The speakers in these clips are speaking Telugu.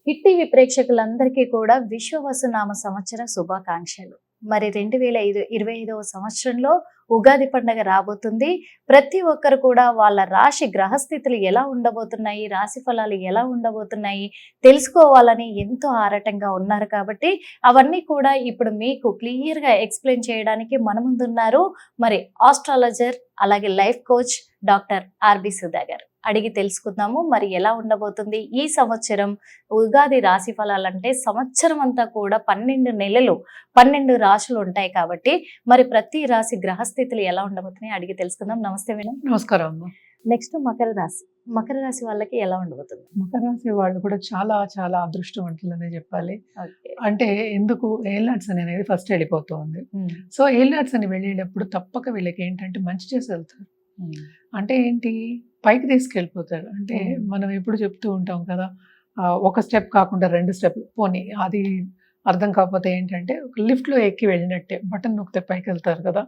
హిట్ టీవీ ప్రేక్షకులందరికీ కూడా విశ్వవసునామ సంవత్సర శుభాకాంక్షలు. మరి 2025వ సంవత్సరంలో ఉగాది పండుగ రాబోతుంది. ప్రతి ఒక్కరు కూడా వాళ్ళ రాశి గ్రహస్థితులు ఎలా ఉండబోతున్నాయి, రాశి ఫలాలు ఎలా ఉండబోతున్నాయి తెలుసుకోవాలని ఎంతో ఆరాటంగా ఉన్నారు. కాబట్టి అవన్నీ కూడా ఇప్పుడు మీకు క్లియర్గా ఎక్స్ప్లెయిన్ చేయడానికి మన ముందున్నారు మరి ఆస్ట్రాలజర్ అలాగే life coach doctor R B Sudha గారు. అడిగి తెలుసుకుందాము మరి ఎలా ఉండబోతుంది ఈ సంవత్సరం. ఉగాది రాశి ఫలాలంటే సంవత్సరం అంతా కూడా 12 నెలలు 12 రాశులు ఉంటాయి కాబట్టి మరి ప్రతి రాశి గ్రహస్థితులు ఎలా ఉండబోతున్నాయి అడిగి తెలుసుకుందాం. నమస్తే మేడం. నమస్కారం అమ్మ. నెక్స్ట్ మకర రాశి. మకర రాశి వాళ్ళకి ఎలా ఉండబోతుంది? మకర రాశి వాళ్ళు కూడా చాలా చాలా అదృష్టవంతులనే చెప్పాలి. అంటే ఎందుకు ఏలినాడ్స్ అనేది ఫస్ట్ వెళ్ళిపోతుంది. సో ఏలినాడ్స్ అని వెళ్ళేటప్పుడు తప్పక వీళ్ళకి ఏంటంటే మంచి చేసి వెళ్తారు. అంటే ఏంటి, పైకి తీసుకెళ్ళిపోతారు. అంటే మనం ఎప్పుడు చెప్తూ ఉంటాం కదా, ఒక స్టెప్ కాకుండా 2 స్టెప్లు పోనీ, అది అర్థం కాకపోతే ఏంటంటే ఒక లిఫ్ట్లో ఎక్కి వెళ్ళినట్టే, బటన్ నొక్కితే పైకి వెళ్తారు కదా.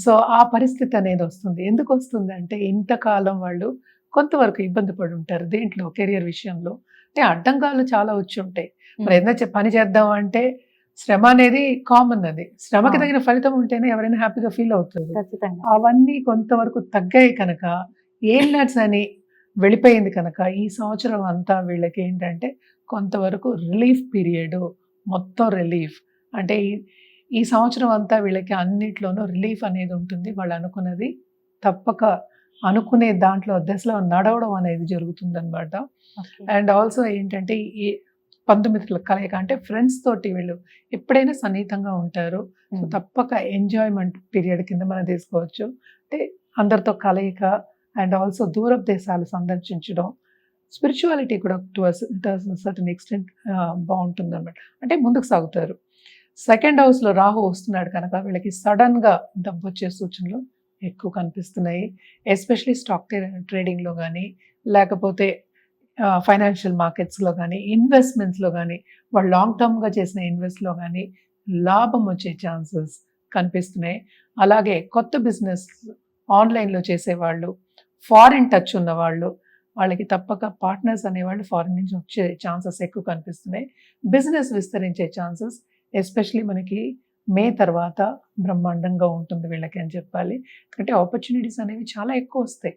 సో ఆ పరిస్థితి అనేది వస్తుంది. ఎందుకు వస్తుంది అంటే ఇంతకాలం వాళ్ళు కొంతవరకు ఇబ్బంది పడి ఉంటారు దేంట్లో, కెరియర్ విషయంలో. అంటే అడ్డంకాలు చాలా వచ్చి ఉంటాయి. మరి ఏదైనా పని చేద్దాం అంటే శ్రమ అనేది కామన్. అది శ్రమకి తగిన ఫలితం ఉంటేనే ఎవరైనా హ్యాపీగా ఫీల్ అవుతారు. అవన్నీ కొంతవరకు తగ్గాయి కనుక ఏలినాడ్స్ అని వెళ్ళిపోయింది కనుక ఈ సంవత్సరం అంతా వీళ్ళకి ఏంటంటే కొంతవరకు రిలీఫ్ పీరియడ్, మొత్తం రిలీఫ్. అంటే ఈ సంవత్సరం అంతా వీళ్ళకి అన్నిట్లోనూ రిలీఫ్ అనేది ఉంటుంది. వాళ్ళు అనుకున్నది తప్పక అనుకునే దాంట్లో దశలో నడవడం అనేది జరుగుతుంది అనమాట. అండ్ ఆల్సో ఏంటంటే ఈ బంధుమిత్రుల కలయిక, అంటే ఫ్రెండ్స్ తోటి వీళ్ళు ఎప్పుడైనా సన్నిహితంగా ఉంటారు. సో తప్పక ఎంజాయ్మెంట్ పీరియడ్ కింద మనం తీసుకోవచ్చు. అంటే అందరితో కలయిక అండ్ ఆల్సో దూర దేశాలు సందర్శించడం, స్పిరిచువాలిటీ కూడా టు సర్టన్ ఎక్స్టెంట్ బాగుంటుంది అనమాట. అంటే ముందుకు సాగుతారు. సెకండ్ హౌస్లో రాహు వస్తున్నాడు కనుక వీళ్ళకి సడన్గా డబ్బు వచ్చే సూచనలు ఎక్కువ కనిపిస్తున్నాయి. ఎస్పెషలీ స్టాక్ ట్రేడింగ్లో కానీ, లేకపోతే ఫైనాన్షియల్ మార్కెట్స్లో కానీ, ఇన్వెస్ట్మెంట్స్లో కానీ, వాళ్ళు లాంగ్ టర్మ్గా చేసిన ఇన్వెస్ట్లో కానీ లాభం వచ్చే ఛాన్సెస్ కనిపిస్తున్నాయి. అలాగే కొత్త బిజినెస్ ఆన్లైన్లో చేసేవాళ్ళు, ఫారిన్ టచ్ ఉన్నవాళ్ళు, వాళ్ళకి తప్పక పార్ట్నర్స్ అనేవాళ్ళు ఫారిన్ నుంచి వచ్చే ఛాన్సెస్ ఎక్కువ కనిపిస్తున్నాయి. బిజినెస్ విస్తరించే ఛాన్సెస్ ఎస్పెషలీ మనకి మే తర్వాత బ్రహ్మాండంగా ఉంటుంది వీళ్ళకి అని చెప్పాలి. అంటే ఆపర్చునిటీస్ అనేవి చాలా ఎక్కువ వస్తాయి.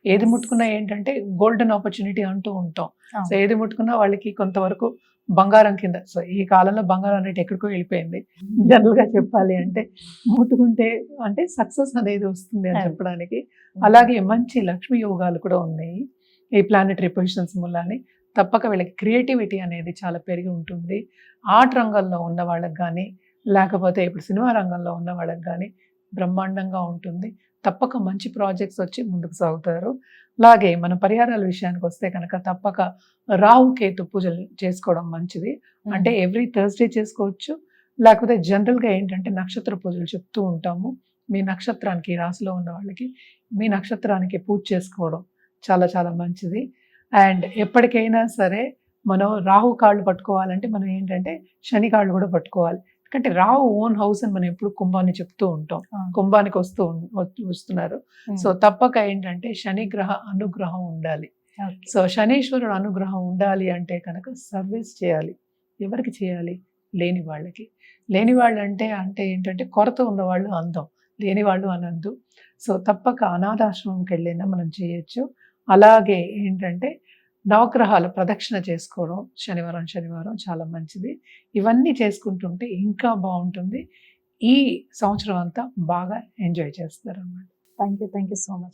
ఏది ముట్టుకున్నా ఏంటంటే గోల్డెన్ ఆపర్చునిటీ అంటూ ఉంటాం. సో ఏది ముట్టుకున్నా వాళ్ళకి కొంతవరకు బంగారం కింద. సో ఈ కాలంలో బంగారం రేట్ ఎక్కడికో వెళ్ళిపోయింది. జనరల్గా చెప్పాలి అంటే ముట్టుకుంటే అంటే సక్సెస్ అనేది వస్తుంది అని చెప్పడానికి. అలాగే మంచి లక్ష్మీ యోగాలు కూడా ఉన్నాయి ఈ ప్లానెటరీ పొజిషన్స్ మూలాన్ని. తప్పక వీళ్ళకి క్రియేటివిటీ అనేది చాలా పెరిగి ఉంటుంది. ఆర్ట్ రంగంలో ఉన్న వాళ్ళకి కానీ, లేకపోతే ఇప్పుడు సినిమా రంగంలో ఉన్న వాళ్ళకి కానీ బ్రహ్మాండంగా ఉంటుంది. తప్పక మంచి ప్రాజెక్ట్స్ వచ్చి ముందుకు సాగుతారు. అలాగే మన పరిహారాల విషయానికి వస్తే కనుక తప్పక రాహుకేతు పూజలు చేసుకోవడం మంచిది. అంటే ఎవ్రీ థర్స్డే చేసుకోవచ్చు. లేకపోతే జనరల్గా ఏంటంటే నక్షత్ర పూజలు చెప్తూ ఉంటాము. మీ నక్షత్రానికి, రాశిలో ఉన్న వాళ్ళకి మీ నక్షత్రానికి పూజ చేసుకోవడం చాలా చాలా మంచిది. అండ్ ఎప్పటికైనా సరే మనం రాహు కాళ్ళు పట్టుకోవాలంటే మనం ఏంటంటే శని కాళ్ళు కూడా పట్టుకోవాలి. ఎందుకంటే రాహు ఓన్ హౌస్ అని మనం ఎప్పుడు కుంభాన్ని చెప్తూ ఉంటాం. కుంభానికి వస్తున్నారు. సో తప్పక ఏంటంటే శని గ్రహ అనుగ్రహం ఉండాలి. సో శనీశ్వరుడు అనుగ్రహం ఉండాలి అంటే కనుక సర్వీస్ చేయాలి. ఎవరికి చేయాలి? లేని వాళ్ళకి. లేని వాళ్ళు అంటే ఏంటంటే కొరత ఉన్నవాళ్ళు అందం, లేని వాళ్ళు అనందు. సో తప్పక అనాథాశ్రమంకి వెళ్ళినా మనం చేయొచ్చు. అలాగే ఏంటంటే నవగ్రహాలు ప్రదక్షిణ చేసుకోవడం శనివారం చాలా మంచిది. ఇవన్నీ చేసుకుంటుంటే ఇంకా బాగుంటుంది. ఈ సంవత్సరం అంతా బాగా ఎంజాయ్ చేస్తారు అన్నమాట. Thank you so much.